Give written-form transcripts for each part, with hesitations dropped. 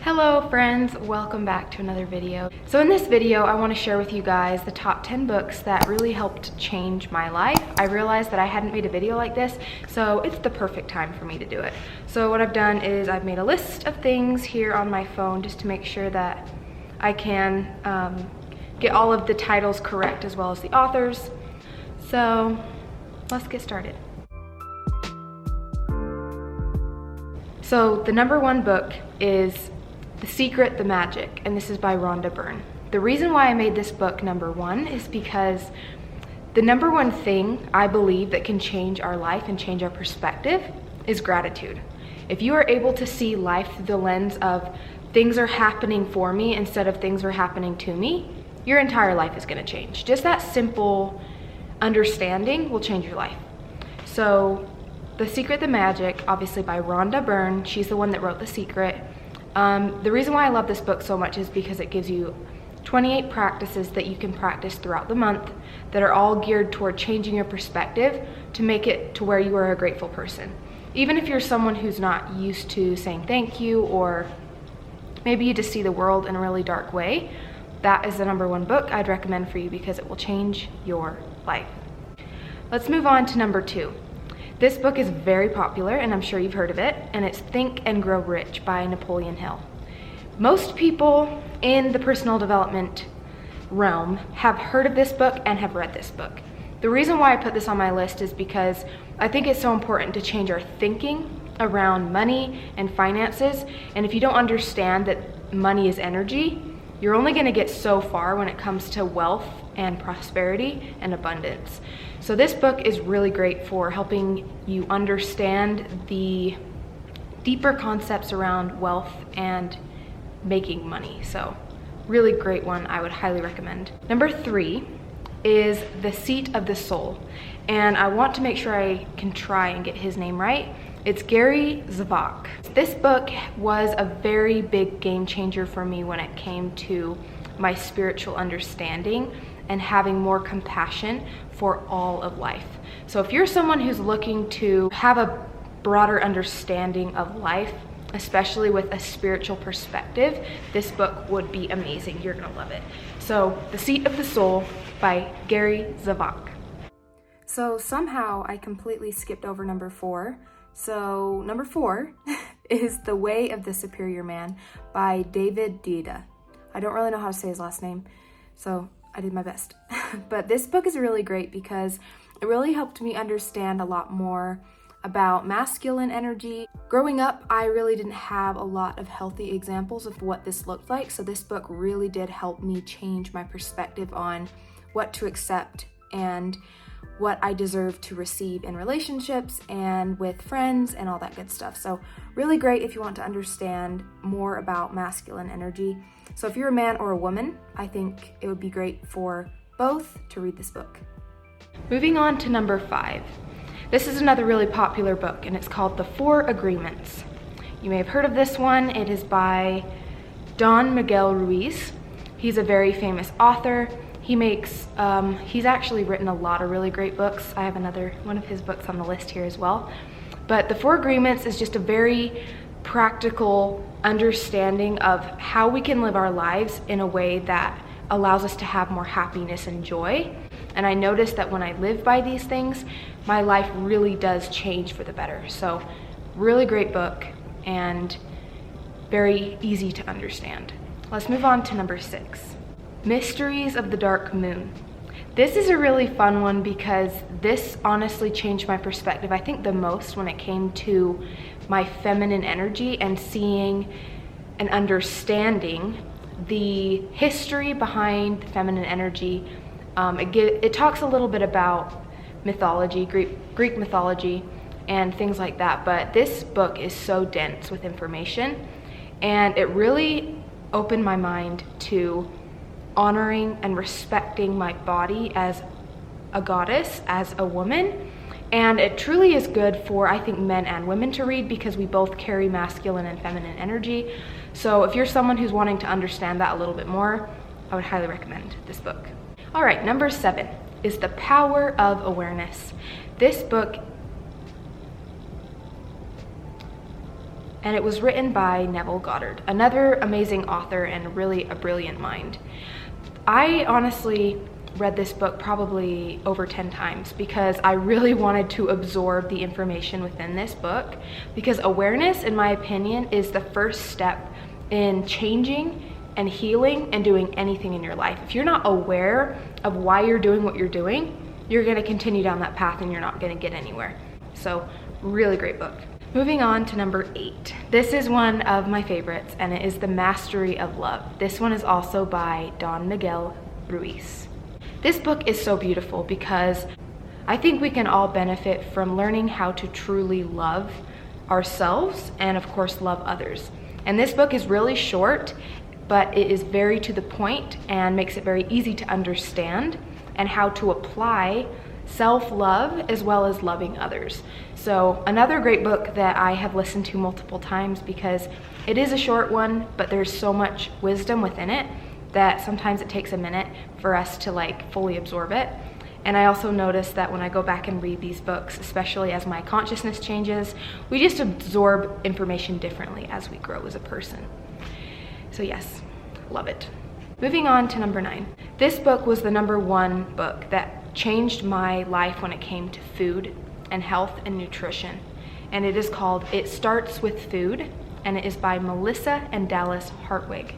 Hello friends, welcome back to another video. So in this video, I want to share with you guys the top 10 books that really helped change my life. I realized that I hadn't made a video like this, so it's the perfect time for me to do it. So what I've done is I've made a list of things here on my phone just to make sure that I can get all of the titles correct as well as the authors. So let's get started. So the number one book is The Secret, the Magic, and this is by Rhonda Byrne. The reason why I made this book number one is because the number one thing I believe that can change our life and change our perspective is gratitude. If you are able to see life through the lens of things are happening for me instead of things are happening to me, your entire life is going to change. Just that simple understanding will change your life. So The Secret, the Magic, obviously by Rhonda Byrne. She's the one that wrote The Secret. The reason why I love this book so much is because it gives you 28 practices that you can practice throughout the month that are all geared toward changing your perspective to make it to where you are a grateful person. Even if you're someone who's not used to saying thank you, or maybe you just see the world in a really dark way, that is the number one book I'd recommend for you because it will change your life. Let's move on to number two. This book is very popular, and I'm sure you've heard of it, and it's Think and Grow Rich by Napoleon Hill. Most people in the personal development realm have heard of this book and have read this book. The reason why I put this on my list is because I think it's so important to change our thinking around money and finances, and if you don't understand that money is energy, you're only going to get so far when it comes to wealth and prosperity and abundance. So this book is really great for helping you understand the deeper concepts around wealth and making money. So really great one, I would highly recommend. Number three is The Seat of the Soul. And I want to make sure I can try and get his name right. It's Gary Zukav. This book was a very big game changer for me when it came to my spiritual understanding and having more compassion for all of life. So if you're someone who's looking to have a broader understanding of life, especially with a spiritual perspective, this book would be amazing. You're gonna love it. So The Seat of the Soul by Gary Zukav. So somehow I completely skipped over number four. So number four is The Way of the Superior Man by Deida. I don't really know how to say his last name, so I did my best. But this book is really great because it really helped me understand a lot more about masculine energy. Growing up, I really didn't have a lot of healthy examples of what this looked like, so this book really did help me change my perspective on what to accept and what I deserve to receive in relationships and with friends and all that good stuff. So really great if you want to understand more about masculine energy. So if you're a man or a woman, I think it would be great for both to read this book. Moving on to number five. This is another really popular book, and it's called The 4 Agreements. You may have heard of this one. It is by Don Miguel Ruiz. He's a very famous author. He's actually written a lot of really great books. I have another one of his books on the list here as well. But The 4 Agreements is just a very practical understanding of how we can live our lives in a way that allows us to have more happiness and joy. And I noticed that when I live by these things, my life really does change for the better. So really great book and very easy to understand. Let's move on to number 6. Mysteries of the Dark Moon. This is a really fun one because this honestly changed my perspective, I think, the most when it came to my feminine energy and seeing and understanding the history behind feminine energy. It talks a little bit about mythology, Greek mythology, and things like that, but this book is so dense with information, and it really opened my mind to honoring and respecting my body as a goddess, as a woman. And it truly is good for, I think, men and women to read because we both carry masculine and feminine energy. So if you're someone who's wanting to understand that a little bit more, I would highly recommend this book. All right, number 7 is The Power of Awareness. This book and it was written by Neville Goddard, another amazing author and really a brilliant mind. I honestly read this book probably over 10 times because I really wanted to absorb the information within this book, because awareness, in my opinion, is the first step in changing and healing and doing anything in your life. If you're not aware of why you're doing what you're doing, you're going to continue down that path and you're not going to get anywhere. So, really great book. Moving on to number 8. This is one of my favorites, and it is The Mastery of Love. This one is also by Don Miguel Ruiz. This book is so beautiful because I think we can all benefit from learning how to truly love ourselves and, of course, love others. And this book is really short, but it is very to the point and makes it very easy to understand and how to apply self-love as well as loving others. So another great book that I have listened to multiple times because it is a short one, but there's so much wisdom within it that sometimes it takes a minute for us to fully absorb it. And I also notice that when I go back and read these books, especially as my consciousness changes, we just absorb information differently as we grow as a person. So yes, love it. Moving on to number 9. This book was the number 1 book that changed my life when it came to food and health and nutrition. And it is called It Starts With Food, and it is by Melissa and Dallas Hartwig.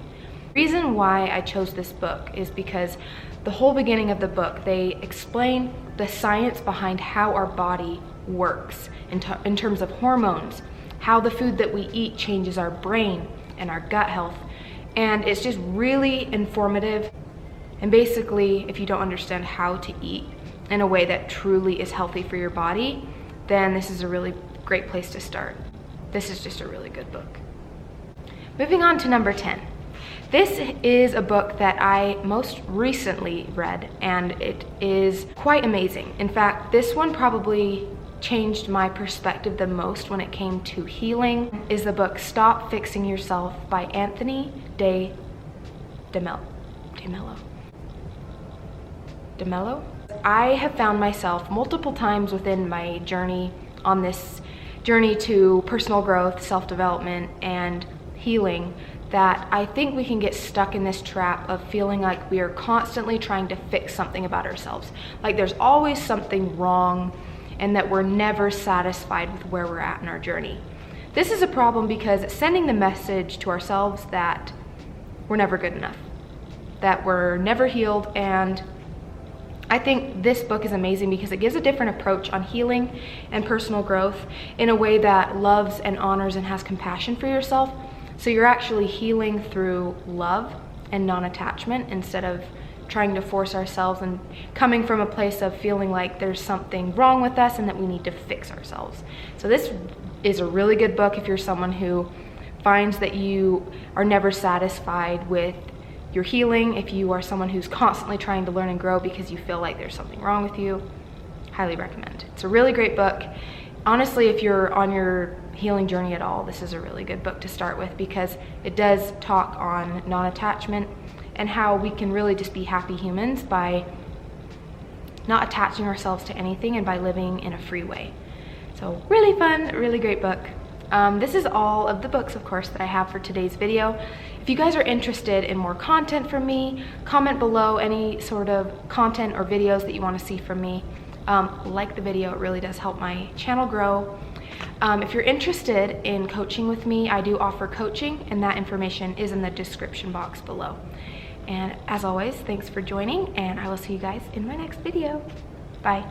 The reason why I chose this book is because the whole beginning of the book, they explain the science behind how our body works in terms of hormones, how the food that we eat changes our brain and our gut health. And it's just really informative. And basically, if you don't understand how to eat in a way that truly is healthy for your body, then this is a really great place to start. This is just a really good book. Moving on to number 10. This is a book that I most recently read, and it is quite amazing. In fact, this one probably changed my perspective the most when it came to healing. Is the book Stop Fixing Yourself by Anthony De Mello. I have found myself multiple times within my journey on this journey to personal growth, self-development, and healing that I think we can get stuck in this trap of feeling like we are constantly trying to fix something about ourselves. Like there's always something wrong and that we're never satisfied with where we're at in our journey. This is a problem because it's sending the message to ourselves that we're never good enough, that we're never healed. And I think this book is amazing because it gives a different approach on healing and personal growth in a way that loves and honors and has compassion for yourself. So you're actually healing through love and non-attachment instead of trying to force ourselves and coming from a place of feeling like there's something wrong with us and that we need to fix ourselves. So this is a really good book if you're someone who finds that you are never satisfied with your healing, if you are someone who's constantly trying to learn and grow because you feel like there's something wrong with you. Highly recommend. It's a really great book. Honestly, if you're on your healing journey at all, this is a really good book to start with because it does talk on non-attachment and how we can really just be happy humans by not attaching ourselves to anything and by living in a free way. So really fun, really great book. This is all of the books, of course, that I have for today's video. If you guys are interested in more content from me, comment below any sort of content or videos that you want to see from me. Like the video, it really does help my channel grow. If you're interested in coaching with me, I do offer coaching, and that information is in the description box below. And as always, thanks for joining, and I will see you guys in my next video. Bye.